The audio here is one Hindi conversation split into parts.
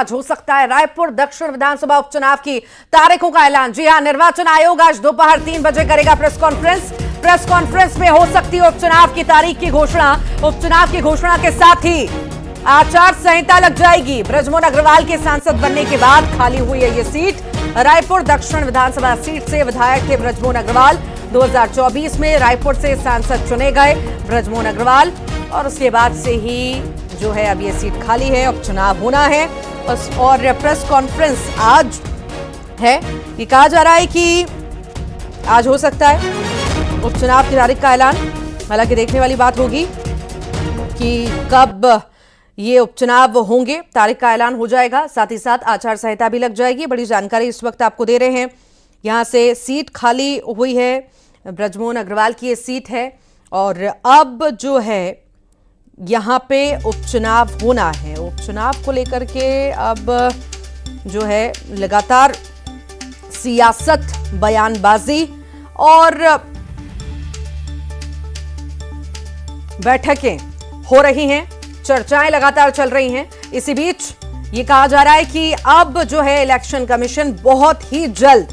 आज हो सकता है रायपुर दक्षिण विधानसभा उपचुनाव की तारीखों का ऐलान। जी हां, निर्वाचन आयोग आज दोपहर 3 बजे करेगा प्रेस कॉन्फ्रेंस में हो सकती है उपचुनाव की तारीख की घोषणा। उपचुनाव की घोषणा के साथ ही आचार संहिता लग जाएगी। बृजमोहन अग्रवाल के सांसद बनने के बाद खाली हुई है ये सीट। रायपुर दक्षिण विधानसभा सीट से विधायक थे बृजमोहन अग्रवाल। 2024 में रायपुर से सांसद चुने गए बृजमोहन अग्रवाल और उसके बाद से ही जो है अब ये सीट खाली है, उपचुनाव होना है। और प्रेस कॉन्फ्रेंस आज है। ये कहा जा रहा है कि आज हो सकता है उपचुनाव की तारीख का ऐलान। हालांकि देखने वाली बात होगी कि कब ये उपचुनाव होंगे, तारीख का ऐलान हो जाएगा। साथ ही साथ आचार संहिता भी लग जाएगी। बड़ी जानकारी इस वक्त आपको दे रहे हैं। यहां से सीट खाली हुई है, बृजमोहन अग्रवाल की ये सीट है और अब जो है यहां पे उपचुनाव होना है। उपचुनाव को लेकर के अब जो है लगातार सियासत, बयानबाजी और बैठकें हो रही हैं, चर्चाएं लगातार चल रही हैं। इसी बीच ये कहा जा रहा है कि अब जो है इलेक्शन कमीशन बहुत ही जल्द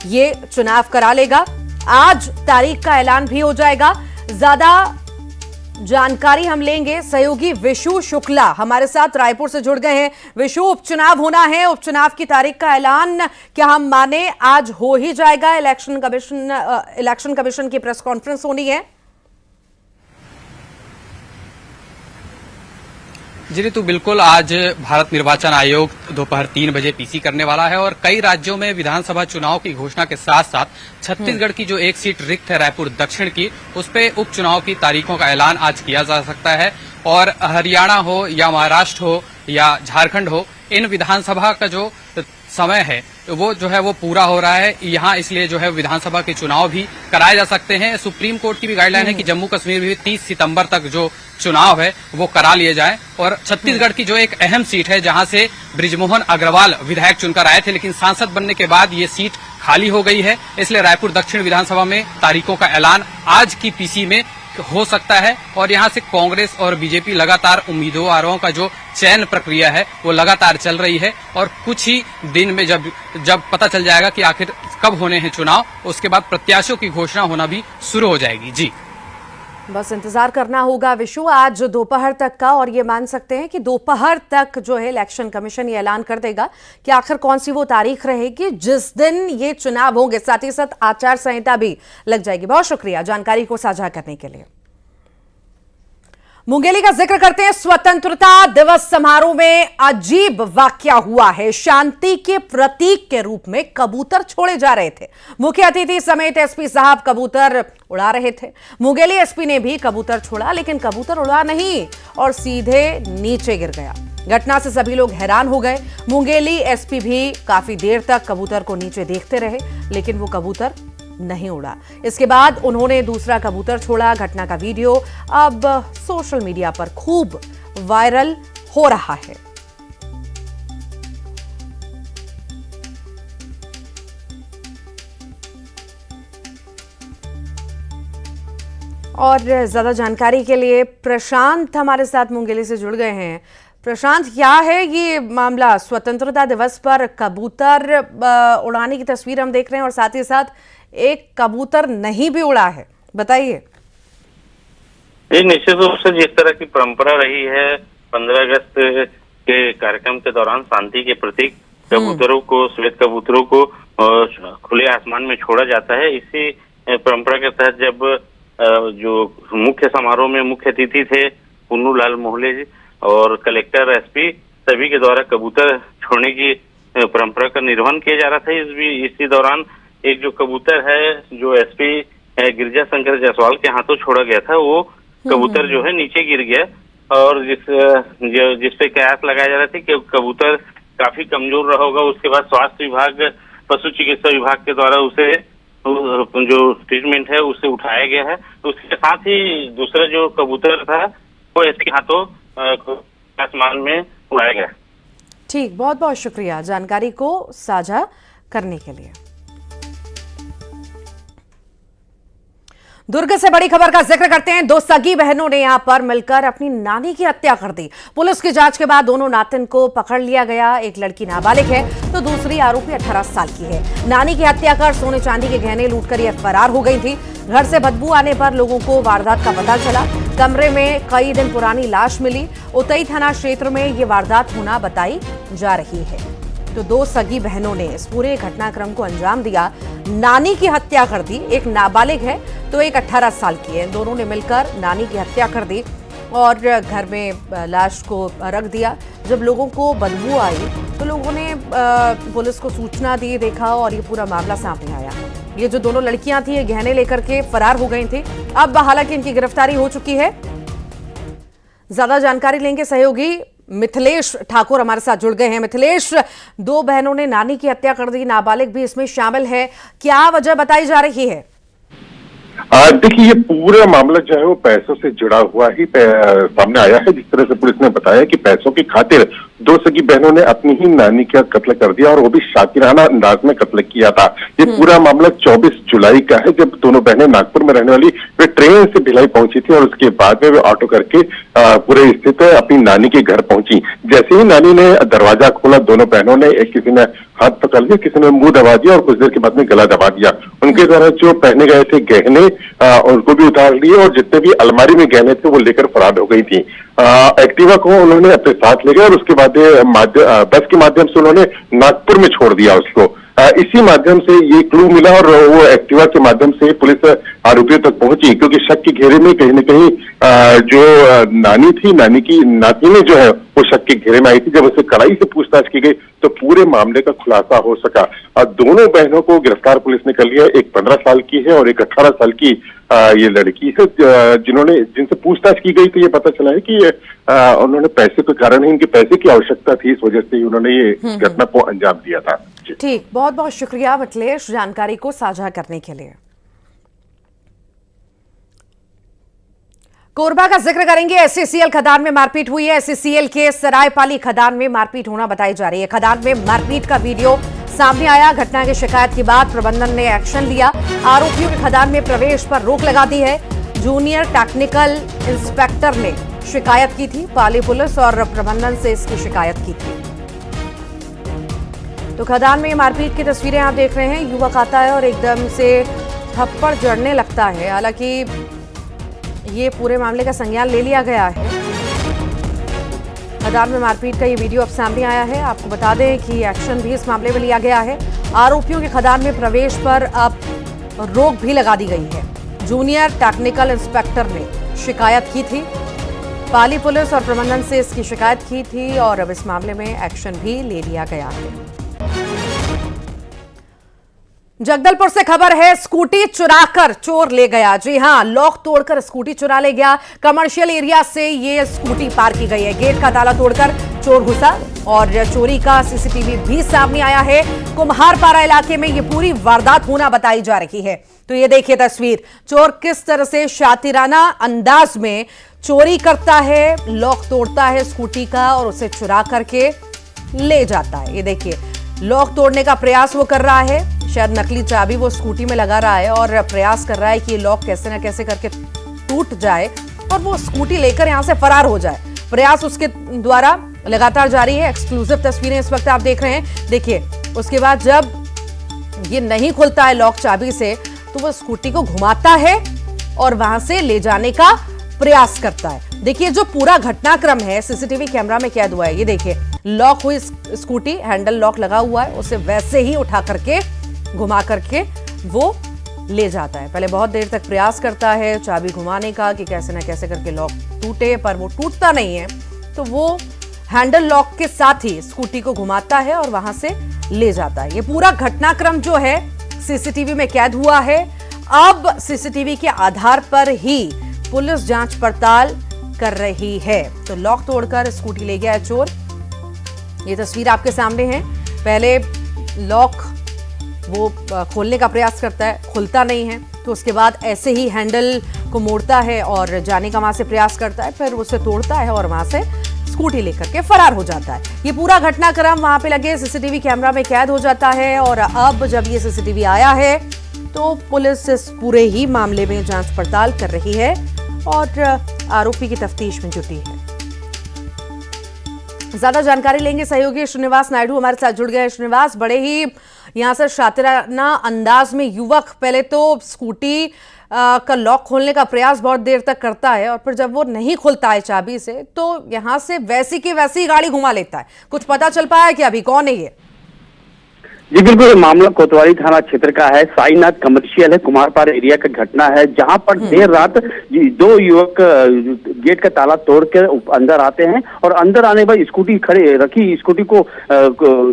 ये चुनाव करा लेगा। आज तारीख का ऐलान भी हो जाएगा। ज्यादा जानकारी हम लेंगे, सहयोगी विशु शुक्ला हमारे साथ रायपुर से जुड़ गए हैं। विशु, उपचुनाव होना है, उपचुनाव की तारीख का ऐलान क्या हम माने आज हो ही जाएगा? इलेक्शन कमीशन की प्रेस कॉन्फ्रेंस होनी है। जी ऋतु, बिल्कुल आज भारत निर्वाचन आयोग दोपहर 3 बजे पीसी करने वाला है और कई राज्यों में विधानसभा चुनाव की घोषणा के साथ साथ छत्तीसगढ़ की जो एक सीट रिक्त है रायपुर दक्षिण की, उस पे उपचुनाव की तारीखों का ऐलान आज किया जा सकता है। और हरियाणा हो या महाराष्ट्र हो या झारखंड हो, इन विधानसभा का जो समय है वो जो है वो पूरा हो रहा है यहाँ, इसलिए जो है विधानसभा के चुनाव भी कराए जा सकते हैं। सुप्रीम कोर्ट की भी गाइडलाइन है कि जम्मू कश्मीर में भी 30 सितंबर तक जो चुनाव है वो करा लिए जाए। और छत्तीसगढ़ की जो एक अहम सीट है जहां से बृजमोहन अग्रवाल विधायक चुनकर आए थे, लेकिन सांसद बनने के बाद ये सीट खाली हो गई है, इसलिए रायपुर दक्षिण विधानसभा में तारीखों का ऐलान आज की पीसी में हो सकता है। और यहां से कांग्रेस और बीजेपी लगातार उम्मीदवारों का जो चयन प्रक्रिया है वो लगातार चल रही है और कुछ ही दिन में जब पता चल जाएगा कि आखिर कब होने हैं चुनाव, उसके बाद प्रत्याशियों की घोषणा होना भी शुरू हो जाएगी। जी, बस इंतजार करना होगा विशु आज दोपहर तक का। और ये मान सकते हैं कि दोपहर तक जो है इलेक्शन कमीशन ये ऐलान कर देगा कि आखिर कौन सी वो तारीख रहेगी जिस दिन ये चुनाव होंगे। साथ ही साथ आचार संहिता भी लग जाएगी। बहुत शुक्रिया जानकारी को साझा करने के लिए। मुंगेली का जिक्र करते हैं। स्वतंत्रता दिवस समारोह में अजीब वाकया हुआ है। शांति के प्रतीक के रूप में कबूतर छोड़े जा रहे थे। मुख्य अतिथि समेत एसपी साहब कबूतर उड़ा रहे थे। मुंगेली एसपी ने भी कबूतर छोड़ा, लेकिन कबूतर उड़ा नहीं और सीधे नीचे गिर गया। घटना से सभी लोग हैरान हो गए। मुंगेली एसपी भी काफी देर तक कबूतर को नीचे देखते रहे, लेकिन वो कबूतर नहीं उड़ा। इसके बाद उन्होंने दूसरा कबूतर छोड़ा। घटना का वीडियो अब सोशल मीडिया पर खूब वायरल हो रहा है। और ज्यादा जानकारी के लिए प्रशांत हमारे साथ मुंगेली से जुड़ गए हैं। प्रशांत, क्या है ये मामला? स्वतंत्रता दिवस पर कबूतर उड़ाने की तस्वीर हम देख रहे हैं और साथ ही साथ एक कबूतर नहीं भी उड़ा है, बताइए। निश्चित रूप से जिस तरह की परंपरा रही है 15 अगस्त के कार्यक्रम के दौरान शांति के प्रतीक कबूतरों को, श्वेत कबूतरों को खुले आसमान में छोड़ा जाता है। इसी परंपरा के तहत जब जो मुख्य समारोह में मुख्य अतिथि थे पुन्नू लाल मोहले जी और कलेक्टर एसपी सभी के द्वारा कबूतर छोड़ने की परंपरा का निर्वहन किया जा रहा था। इसी दौरान एक जो कबूतर है जो एसपी गिरिजा शंकर जायसवाल के हाथों छोड़ा गया था, वो कबूतर जो है नीचे गिर गया और जिसपे कयास लगाया जा रहा था कि कबूतर काफी कमजोर रहा होगा। उसके बाद स्वास्थ्य विभाग, पशु चिकित्सा विभाग के द्वारा उसे जो ट्रीटमेंट है उसे उठाया गया है। उसके साथ ही दूसरा जो कबूतर था वो इसके हाथों आसमान में उड़ाया गया। ठीक, बहुत बहुत शुक्रिया जानकारी को साझा करने के लिए। दुर्ग से बड़ी खबर का जिक्र करते हैं। दो सगी बहनों ने यहां पर मिलकर अपनी नानी की हत्या कर दी। पुलिस की जांच के बाद दोनों नातिन को पकड़ लिया गया। एक लड़की नाबालिग है तो दूसरी आरोपी 18 साल की है। नानी की हत्या कर सोने चांदी के गहने लूटकर यह फरार हो गई थी। घर से बदबू आने पर लोगों को वारदात का पता चला। कमरे में कई दिन पुरानी लाश मिली। उतई थाना क्षेत्र में ये वारदात होना बताई जा रही है। तो दो सगी बहनों ने इस पूरे घटनाक्रम को अंजाम दिया। नानी की हत्या कर दी। एक नाबालिग है तो एक 18 साल की है। दोनों ने मिलकर नानी की हत्या कर दी और घर में लाश को रख दिया। जब लोगों को बदबू आई तो लोगों ने पुलिस को सूचना दी, देखा और ये पूरा मामला सामने आया। ये जो दोनों लड़कियां थी ये गहने लेकर के फरार हो गई थी। अब हालांकि इनकी गिरफ्तारी हो चुकी है। ज्यादा जानकारी लेंगे सहयोगी मिथिलेश ठाकुर हमारे साथ जुड़ गए हैं। मिथिलेश, दो बहनों ने नानी की हत्या कर दी, नाबालिग भी इसमें शामिल है, क्या वजह बताई जा रही है? देखिए, ये पूरा मामला जो है वो पैसों से जुड़ा हुआ ही सामने आया है। जिस तरह से पुलिस ने बताया कि पैसों की खातिर दो सगी बहनों ने अपनी ही नानी का कत्ल कर दिया और वो भी शातिराना अंदाज में कत्ल किया था। ये पूरा मामला 24 जुलाई का है, जब दोनों बहनें नागपुर में रहने वाली वे ट्रेन से भिलाई पहुंची थी और उसके बाद में वे ऑटो करके पूरे स्थित अपनी नानी के घर पहुंची। जैसे ही नानी ने दरवाजा खोला, दोनों बहनों ने किसी ने हाथ पकड़ लिया, किसी ने मुंह दबा दिया और कुछ देर के बाद में गला दबा दिया। उनके द्वारा जो पहने गए थे गहने उनको भी उतार लिए और जितने भी अलमारी में गहने थे वो लेकर फरार हो गई थी। एक्टिवा को उन्होंने अपने साथ ले गए और उसके बाद बस के माध्यम से उन्होंने नागपुर में छोड़ दिया उसको। इसी माध्यम से ये क्लू मिला और वो एक्टिवा के माध्यम से पुलिस आरोपियों तक पहुंची, क्योंकि शक के घेरे में कहीं न कहीं जो नानी थी, नानी की नातिने जो है वो शक के घेरे में आई थी। जब उससे कड़ाई से पूछताछ की गई तो पूरे मामले का खुलासा हो सका। दोनों बहनों को गिरफ्तार पुलिस ने कर लिया। एक 15 साल की है और एक 18 साल की ये लड़की है, जिनसे पूछताछ की गई तो ये पता चला है कि उन्होंने पैसे के कारण ही, इनके पैसे की आवश्यकता थी, इस वजह से ही उन्होंने ये घटना को अंजाम दिया था। ठीक, बहुत बहुत शुक्रिया मिथिलेश जानकारी को साझा करने के लिए। कोरबा का जिक्र करेंगे। एससीसीएल खदान में मारपीट हुई है। एससीसीएल के सरायपाली खदान में मारपीट होना बताई जा रही है। खदान में मारपीट का वीडियो सामने आया। घटना की शिकायत के बाद प्रबंधन ने एक्शन लिया। आरोपियों के खदान में प्रवेश पर रोक लगा दी है। जूनियर टेक्निकल इंस्पेक्टर ने शिकायत की थी। पाली पुलिस और प्रबंधन से इसकी शिकायत की थी। तो खदान में मारपीट की तस्वीरें आप देख रहे हैं। युवक आता है और एकदम से थप्पड़ जड़ने लगता है। हालांकि ये पूरे मामले का संज्ञान ले लिया गया है। खदान में मारपीट का ये वीडियो अब सामने आया है। आपको बता दें कि एक्शन भी इस मामले में लिया गया है। आरोपियों के खदान में प्रवेश पर अब रोक भी लगा दी गई है। जूनियर टेक्निकल इंस्पेक्टर ने शिकायत की थी। पाली पुलिस और प्रबंधन से इसकी शिकायत की थी और अब इस मामले में एक्शन भी ले लिया गया है। जगदलपुर से खबर है, स्कूटी चुराकर चोर ले गया। जी हां, लॉक तोड़कर स्कूटी चुरा ले गया। कमर्शियल एरिया से ये स्कूटी पार की गई है। गेट का ताला तोड़कर चोर घुसा और चोरी का सीसीटीवी भी सामने आया है। कुम्हारपारा इलाके में ये पूरी वारदात होना बताई जा रही है। तो ये देखिए तस्वीर, चोर किस तरह से शातिराना अंदाज में चोरी करता है, लॉक तोड़ता है स्कूटी का और उसे चुरा करके ले जाता है। ये देखिए, लॉक तोड़ने का प्रयास वो कर रहा है। शायद नकली चाबी वो स्कूटी में लगा रहा है और प्रयास कर रहा है कि ये लॉक कैसे ना कैसे करके टूट जाए और वो स्कूटी लेकर यहां से फरार हो जाए। प्रयास उसके द्वारा लगातार जारी है। एक्सक्लूसिव तस्वीरें इस वक्त आप देख रहे हैं। देखिए, उसके बाद जब ये नहीं खुलता है लॉक चाबी से तो वो स्कूटी को घुमाता है और वहां से ले जाने का प्रयास करता है। देखिए, जो पूरा घटनाक्रम है सीसीटीवी कैमरा में कैद हुआ है। ये देखिए, लॉक हुई स्कूटी, हैंडल लॉक लगा हुआ है, उसे वैसे ही उठा करके घुमा करके वो ले जाता है। पहले बहुत देर तक प्रयास करता है चाबी घुमाने का कि कैसे ना कैसे करके लॉक टूटे, पर वो टूटता नहीं है। तो वो हैंडल लॉक के साथ ही स्कूटी को घुमाता है और वहां से ले जाता है। ये पूरा घटनाक्रम जो है सीसीटीवी में कैद हुआ है। अब सीसीटीवी के आधार पर ही पुलिस जांच पड़ताल कर रही है। तो लॉक तोड़कर स्कूटी ले गया है चोर। ये तस्वीर आपके सामने है। पहले लॉक वो खोलने का प्रयास करता है, खुलता नहीं है, तो उसके बाद ऐसे ही हैंडल को मोड़ता है और जाने का वहां से प्रयास करता है, फिर उसे तोड़ता है और वहां से स्कूटी लेकर के फरार हो जाता है। ये पूरा घटनाक्रम वहां पे लगे सीसीटीवी कैमरा में कैद हो जाता है और अब जब ये सीसीटीवी आया है तो पुलिस इस पूरे ही मामले में जांच पड़ताल कर रही है और आरोपी की तफ्तीश में जुटी है। ज्यादा जानकारी लेंगे सहयोगी श्रीनिवास नायडू हमारे साथ जुड़ गए हैं। श्रीनिवास, बड़े ही यहां से शातिराना अंदाज में युवक पहले तो स्कूटी का लॉक खोलने का प्रयास बहुत देर तक करता है और फिर जब वो नहीं खुलता है चाबी से तो यहां से वैसी की वैसी गाड़ी घुमा लेता है। कुछ पता चल पाया है कि अभी कौन है ये? जी बिल्कुल, मामला कोतवाली थाना क्षेत्र का है। साईनाथ कमर्शियल है, कुमारपाड़ एरिया का घटना है, जहां पर देर रात दो युवक गेट का ताला तोड़ के अंदर आते हैं और अंदर आने पर स्कूटी खड़े रखी स्कूटी को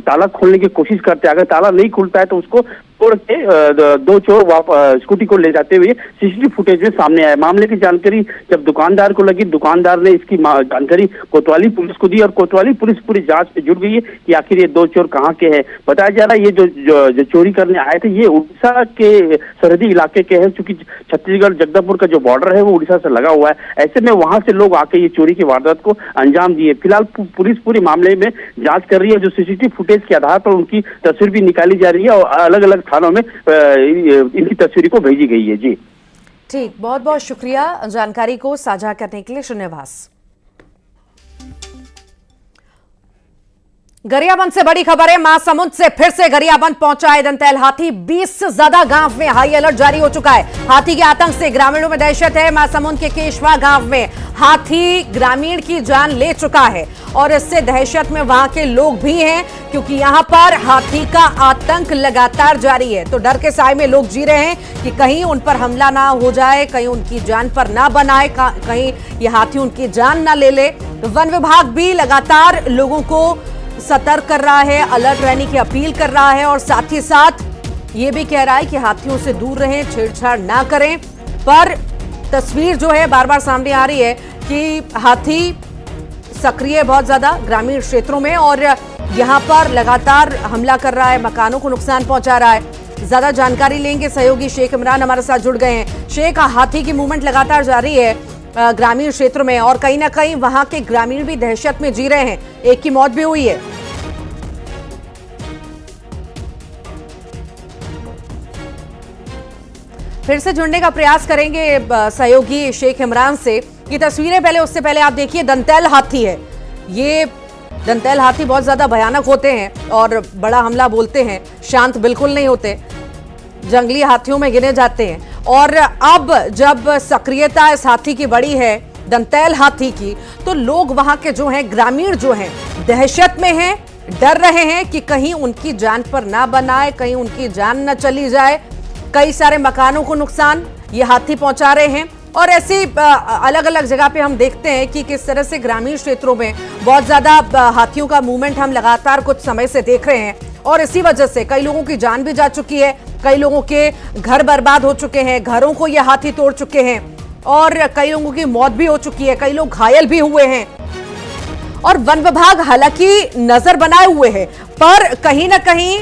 ताला खोलने की कोशिश करते हैं। अगर ताला नहीं खुलता है तो उसको तोड़ के दो चोर स्कूटी को ले जाते हुए सीसीटीवी फुटेज में सामने आया। मामले की जानकारी जब दुकानदार को लगी, दुकानदार ने इसकी जानकारी कोतवाली पुलिस को दी और कोतवाली पुलिस पूरी जांच में जुट गई है कि आखिर ये दो चोर कहाँ के हैं। बताया जा रहा है ये जो चोरी करने आए थे ये उड़ीसा के सरहदी इलाके के हैं, क्योंकि छत्तीसगढ़ जगदलपुर का जो बॉर्डर है वो उड़ीसा से लगा हुआ है। ऐसे में वहां से लोग आके ये चोरी की वारदात को अंजाम दिए। फिलहाल पुलिस पूरी मामले में जांच कर रही है। जो सीसीटीवी फुटेज के आधार पर उनकी तस्वीर भी निकाली जा रही है और अलग अलग थानों में इनकी तस्वीर को भेजी गई है। जी ठीक, बहुत बहुत शुक्रिया जानकारी को साझा करने के लिए श्रीनिवास। गरियाबंद से बड़ी खबर है। महासमुंद से फिर से गरियाबंद पहुंचा है दंतैल हाथी। 20 से ज्यादा गांव में हाई अलर्ट जारी हो चुका है। हाथी के आतंक से ग्रामीणों में दहशत है। महासमुंद के केशवा गांव में हाथी ग्रामीण की जान ले चुका है और इससे दहशत में वहां के लोग भी हैं, क्योंकि यहां पर हाथी का आतंक लगातार जारी है। तो डर के साए में लोग जी रहे हैं कि कहीं उन पर हमला ना हो जाए, कहीं उनकी जान पर ना बनाए, कहीं ये हाथी उनकी जान ना ले ले। वन विभाग भी लगातार लोगों को सतर्क कर रहा है, अलर्ट रहने की अपील कर रहा है और साथ ही साथ ये भी कह रहा है कि हाथियों से दूर रहें, छेड़छाड़ ना करें। पर तस्वीर जो है बार बार सामने आ रही है कि हाथी सक्रिय बहुत ज्यादा ग्रामीण क्षेत्रों में और यहां पर लगातार हमला कर रहा है, मकानों को नुकसान पहुंचा रहा है। ज्यादा जानकारी लेंगे, सहयोगी शेख इमरान हमारे साथ जुड़ गए हैं। शेख, हाथी की मूवमेंट लगातार जारी है ग्रामीण क्षेत्र में और कहीं ना कहीं वहां के ग्रामीण भी दहशत में जी रहे हैं। एक की मौत भी हुई है। फिर से जुड़ने का प्रयास करेंगे सहयोगी शेख इमरान से। ये तस्वीरें पहले, उससे पहले आप देखिए, दंतैल हाथी है। ये दंतैल हाथी बहुत ज्यादा भयानक होते हैं और बड़ा हमला बोलते हैं, शांत बिल्कुल नहीं होते, जंगली हाथियों में गिने जाते हैं। और अब जब सक्रियता इस हाथी की बड़ी है, दंतैल हाथी की, तो लोग वहां के जो हैं, ग्रामीण जो हैं, दहशत में हैं, डर रहे हैं कि कहीं उनकी जान पर ना बनाए, कहीं उनकी जान न चली जाए। कई सारे मकानों को नुकसान ये हाथी पहुंचा रहे हैं और ऐसी अलग अलग जगह पे हम देखते हैं कि किस तरह से ग्रामीण क्षेत्रों में बहुत ज्यादा हाथियों का मूवमेंट हम लगातार कुछ समय से देख रहे हैं और इसी वजह से कई लोगों की जान भी जा चुकी है, कई लोगों के घर बर्बाद हो चुके हैं, घरों को ये हाथी तोड़ चुके हैं और कई लोगों की मौत भी हो चुकी है, कई लोग घायल भी हुए हैं। और वन विभाग हालांकि नजर बनाए हुए है, पर कहीं ना कहीं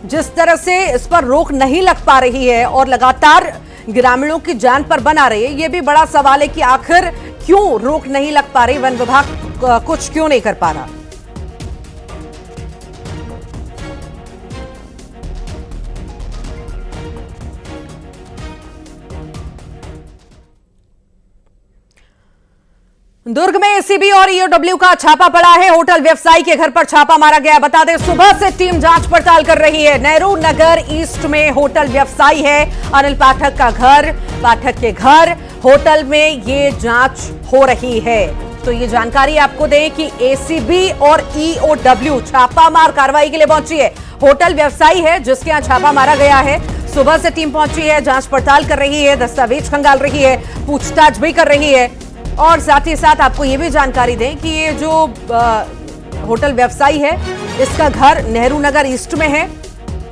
जिस तरह से इस पर रोक नहीं लग पा रही है और लगातार ग्रामीणों की जान पर बना रही है, ये भी बड़ा सवाल है कि आखिर क्यों रोक नहीं लग पा रही, वन विभाग कुछ क्यों नहीं कर पा रहा। दुर्ग में एसीबी और ईओडब्ल्यू का छापा पड़ा है। होटल व्यवसायी के घर पर छापा मारा गया। बता दें, सुबह से टीम जांच पड़ताल कर रही है। नेहरू नगर ईस्ट में होटल व्यवसायी है अनिल पाठक का घर, पाठक के घर होटल में ये जांच हो रही है। तो ये जानकारी आपको दें कि एसीबी और ईओडब्ल्यू छापामार कार्रवाई के लिए पहुंची है। होटल व्यवसायी है जिसके यहाँ छापा मारा गया है। सुबह से टीम पहुंची है, जांच पड़ताल कर रही है, दस्तावेज खंगाल रही है, पूछताछ भी कर रही है और साथ ही साथ आपको ये भी जानकारी दें कि ये जो होटल व्यवसायी है इसका घर नेहरू नगर ईस्ट में है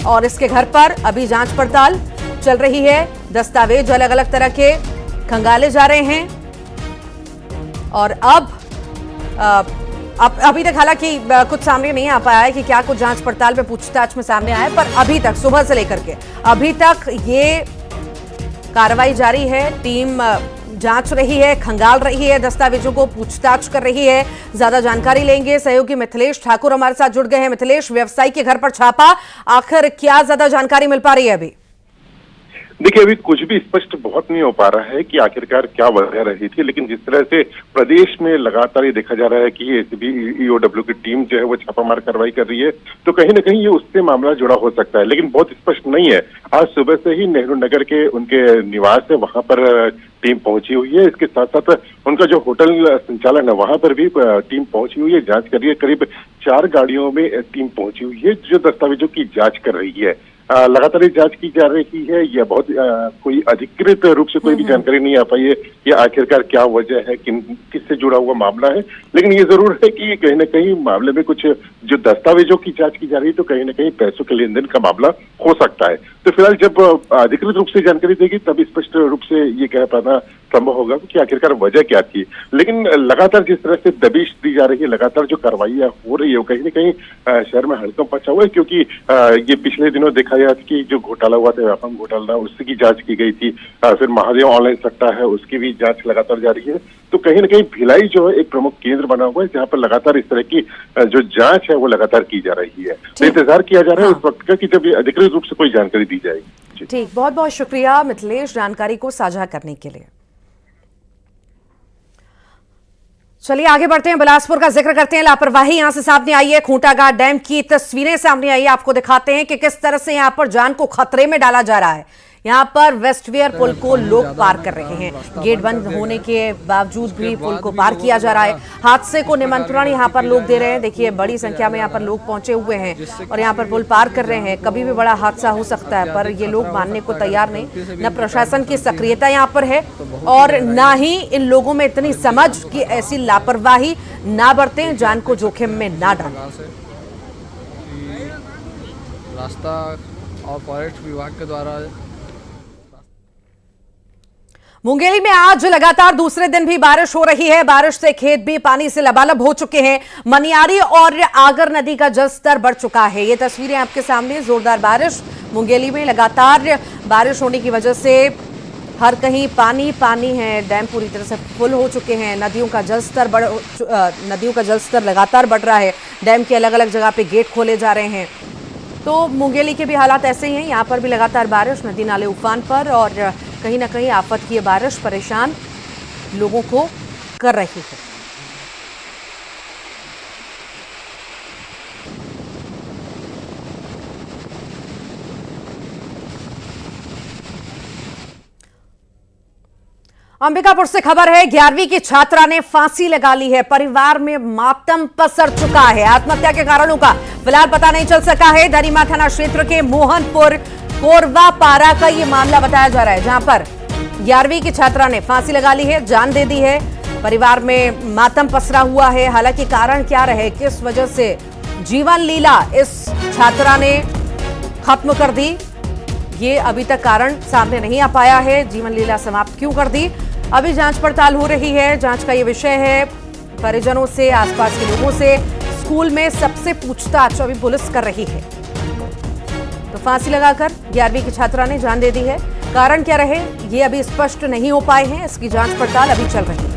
और इसके घर पर अभी जांच पड़ताल चल रही है। दस्तावेज अलग अलग तरह के खंगाले जा रहे हैं और अब अभी तक हालांकि कुछ सामने नहीं आ पाया है कि क्या कुछ जांच पड़ताल में पूछताछ में सामने आया है, पर अभी तक सुबह से लेकर के अभी तक ये कार्रवाई जारी है। टीम जांच रही है, खंगाल रही है, दस्तावेजों को पूछताछ कर रही है। ज्यादा जानकारी लेंगे, सहयोगी मिथिलेश ठाकुर हमारे साथ जुड़ गए हैं। मिथिलेश, व्यवसायी के घर पर छापा, आखिर क्या ज्यादा जानकारी मिल पा रही है अभी? देखिए, अभी कुछ भी स्पष्ट बहुत नहीं हो पा रहा है कि आखिरकार क्या वजह रही थी, लेकिन जिस तरह से प्रदेश में लगातार ये देखा जा रहा है कि एसीबी ईओडब्ल्यू की टीम जो है वो छापामार कार्रवाई कर रही है, तो कहीं ना कहीं ये उससे मामला जुड़ा हो सकता है, लेकिन बहुत स्पष्ट नहीं है। आज सुबह से ही नेहरू नगर के उनके निवास है, वहां पर टीम पहुंची हुई है। इसके साथ साथ उनका जो होटल संचालन है वहां पर भी टीम पहुंची हुई है, जांच कर रही है। करीब 4 गाड़ियों में टीम पहुंची हुई है जो दस्तावेजों की जांच कर रही है। लगातार जांच की जा रही है। यह बहुत कोई अधिकृत रूप से कोई भी जानकारी नहीं आ पाई है कि आखिरकार क्या वजह है, किससे जुड़ा हुआ मामला है, लेकिन ये जरूर है कि कहीं ना कहीं मामले में कुछ जो दस्तावेजों की जांच की जा रही है, तो कहीं ना कहीं पैसों के लेन देन का मामला हो सकता है। तो फिलहाल जब अधिकृत रूप से जानकारी देगी तब स्पष्ट रूप से ये कह पाना संभव होगा कि आखिरकार वजह क्या थी। लेकिन लगातार जिस तरह से दबिश दी जा रही है, लगातार जो कार्रवाइयां हो रही है, वो कहीं ना कहीं शहर में हड़कंप मचा हुआ है, क्योंकि ये पिछले दिनों देखा गया कि जो घोटाला हुआ था, व्यापम घोटाला, उसकी जांच की गई थी। फिर महादेव ऑनलाइन सट्टा है, उसकी भी जांच लगातार जारी है। तो कहीं ना कहीं भिलाई जो है एक प्रमुख केंद्र बना हुआ है, जहां पर लगातार इस तरह की जो जांच है वो लगातार की जा रही है। तो इंतजार किया जा रहा है उस वक्त का कि जब अधिकृत रूप से कोई जानकारी दी जाएगी। ठीक, बहुत बहुत शुक्रिया मिथिलेश जानकारी को साझा करने के लिए। चलिए आगे बढ़ते हैं, बिलासपुर का जिक्र करते हैं। लापरवाही यहां से सामने आई है। खूंटाघाट डैम की तस्वीरें सामने आई है, आपको दिखाते हैं कि किस तरह से यहां पर जान को खतरे में डाला जा रहा है। यहां पर वेस्टवेयर पुल को लोग पार कर रहे हैं, गेट बंद होने के बावजूद भी पुल को पार किया जा रहा है। हादसे को निमंत्रण यहां पर लोग दे रहे हैं। देखिए बड़ी संख्या में यहां पर लोग पहुंचे हुए हैं और यहां पर पुल पार कर रहे हैं। कभी भी बड़ा हादसा हो सकता है, पर ये लोग मानने को तैयार नहीं। न प्रशासन की सक्रियता यहां पर है और न ही इन लोगों में इतनी समझ कि ऐसी लापरवाही ना बरतें, जान को जोखिम में ना डालें। रास्ता और फॉरेस्ट विभाग के द्वारा मुंगेली में आज लगातार दूसरे दिन भी बारिश हो रही है। बारिश से खेत भी पानी से लबालब हो चुके हैं। मनियारी और आगर नदी का जलस्तर बढ़ चुका है। ये तस्वीरें आपके सामने। जोरदार बारिश मुंगेली में, लगातार बारिश होने की वजह से हर कहीं पानी पानी है। डैम पूरी तरह से फुल हो चुके हैं। नदियों का जलस्तर लगातार बढ़ रहा है। डैम के अलग अलग जगह पे गेट खोले जा रहे हैं। तो मुंगेली के भी हालात ऐसे ही हैं। यहाँ पर भी लगातार बारिश, नदी नाले उफान पर, और कहीं ना कहीं आफत की बारिश परेशान लोगों को कर रही है। अंबिकापुर से खबर है, 11वीं की छात्रा ने फांसी लगा ली है। परिवार में मातम पसर चुका है। आत्महत्या के कारणों का फिलहाल पता नहीं चल सका है। दरिमा थाना क्षेत्र के मोहनपुर कोरवा पारा का ये मामला बताया जा रहा है, जहां पर 11वीं की छात्रा ने फांसी लगा ली है, जान दे दी है। परिवार में मातम पसरा हुआ है। हालांकि कारण क्या रहे, किस वजह से जीवन लीला इस छात्रा ने खत्म कर दी, ये अभी तक कारण सामने नहीं आ पाया है। जीवन लीला समाप्त क्यों कर दी, अभी जांच पड़ताल हो रही है। जांच का ये विषय है। परिजनों से, आसपास के लोगों से, स्कूल में सबसे पूछताछ अभी पुलिस कर रही है। तो फांसी लगाकर 11वीं की छात्रा ने जान दे दी है। कारण क्या रहे ये अभी स्पष्ट नहीं हो पाए हैं। इसकी जांच पड़ताल अभी चल रही है।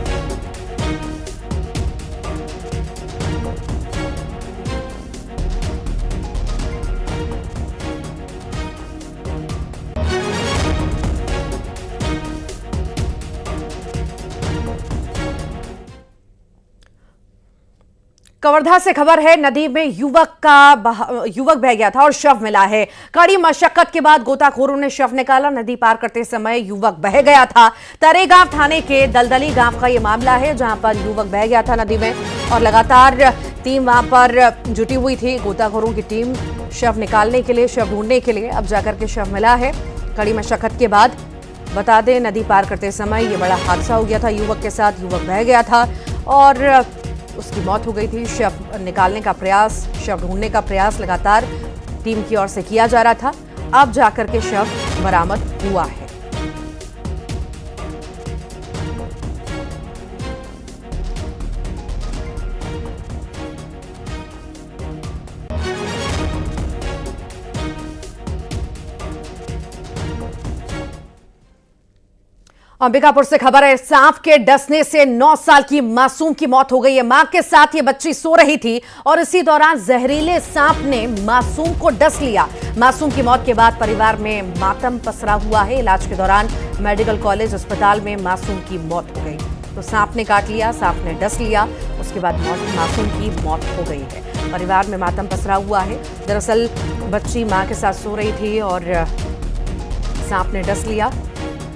कवर्धा से खबर है, नदी में युवक बह गया था और शव मिला है। कड़ी मशक्कत के बाद गोताखोरों ने शव निकाला। नदी पार करते समय युवक बह गया था। तरेगांव थाने के दलदली गांव का यह मामला है, जहां पर युवक बह गया था नदी में और लगातार टीम वहां पर जुटी हुई थी। गोताखोरों की टीम शव निकालने के लिए, शव ढूंढने के लिए, अब जाकर के शव मिला है। कड़ी मशक्कत के बाद बता दें, नदी पार करते समय ये बड़ा हादसा हो गया था युवक के साथ। युवक बह गया था और उसकी मौत हो गई थी। शव निकालने का प्रयास, शव ढूंढने का प्रयास लगातार टीम की ओर से किया जा रहा था। अब जाकर के शव बरामद हुआ है। अंबिकापुर से खबर है, सांप के डसने से 9 साल की मासूम की मौत हो गई है। मां के साथ ये बच्ची सो रही थी और इसी दौरान जहरीले सांप ने मासूम को डस लिया। मासूम की मौत के बाद परिवार में मातम पसरा हुआ है। इलाज के दौरान मेडिकल कॉलेज अस्पताल में मासूम की मौत हो गई। तो सांप ने काट लिया, सांप ने डस लिया, उसके बाद मासूम की मौत हो गई है। परिवार में मातम पसरा हुआ है। दरअसल बच्ची मां के साथ सो रही थी और सांप ने डस लिया।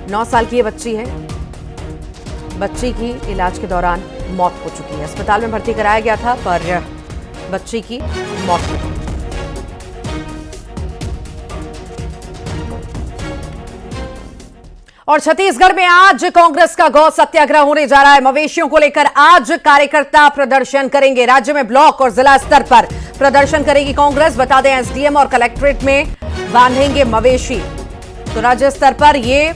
9 साल की ये बच्ची है। बच्ची की इलाज के दौरान मौत हो चुकी है। अस्पताल में भर्ती कराया गया था पर बच्ची की मौत हो गई। और छत्तीसगढ़ में आज कांग्रेस का गौ सत्याग्रह होने जा रहा है। मवेशियों को लेकर आज कार्यकर्ता प्रदर्शन करेंगे। राज्य में ब्लॉक और जिला स्तर पर प्रदर्शन करेगी कांग्रेस। बता दें, एसडीएम और कलेक्ट्रेट में बांधेंगे मवेशी। तो राज्य स्तर पर ये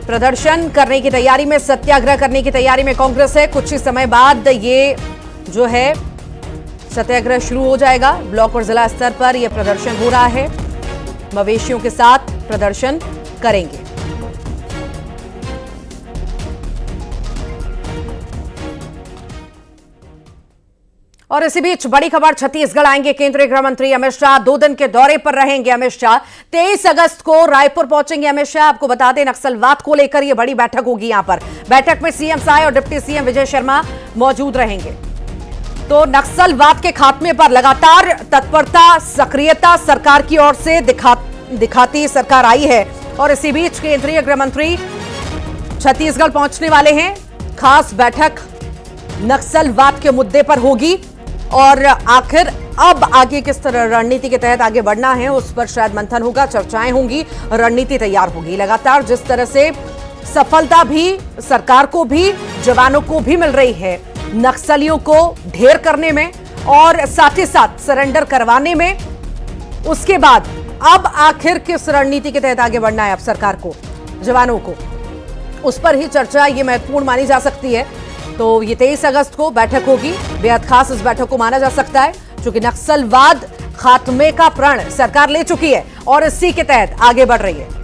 प्रदर्शन करने की तैयारी में, सत्याग्रह करने की तैयारी में कांग्रेस है। कुछ ही समय बाद ये जो है सत्याग्रह शुरू हो जाएगा। ब्लॉक और जिला स्तर पर यह प्रदर्शन हो रहा है। मवेशियों के साथ प्रदर्शन करेंगे। और इसी बीच बड़ी खबर, छत्तीसगढ़ आएंगे केंद्रीय गृह मंत्री अमित शाह। 2 दिन के दौरे पर रहेंगे अमित शाह। 23 अगस्त को रायपुर पहुंचेंगे अमित शाह। आपको बता दें, नक्सलवाद को लेकर यह बड़ी बैठक होगी। यहां पर बैठक में सीएम साय और डिप्टी सीएम विजय शर्मा मौजूद रहेंगे। तो नक्सलवाद के खात्मे पर लगातार तत्परता, सक्रियता सरकार की ओर से दिखाती सरकार आई है। और इसी बीच केंद्रीय गृह मंत्री छत्तीसगढ़ पहुंचने वाले हैं। खास बैठक नक्सलवाद के मुद्दे पर होगी और आखिर अब आगे किस तरह रणनीति के तहत आगे बढ़ना है उस पर शायद मंथन होगा, चर्चाएं होंगी, रणनीति तैयार होगी। लगातार जिस तरह से सफलता भी सरकार को भी, जवानों को भी मिल रही है नक्सलियों को ढेर करने में और साथ ही साथ सरेंडर करवाने में, उसके बाद अब आखिर किस रणनीति के तहत आगे बढ़ना है अब सरकार को, जवानों को, उस पर ही चर्चा ये महत्वपूर्ण मानी जा सकती है। तो ये 23 अगस्त को बैठक होगी। बेहद खास इस बैठक को माना जा सकता है क्योंकि नक्सलवाद खात्मे का प्रण सरकार ले चुकी है और इसी के तहत आगे बढ़ रही है।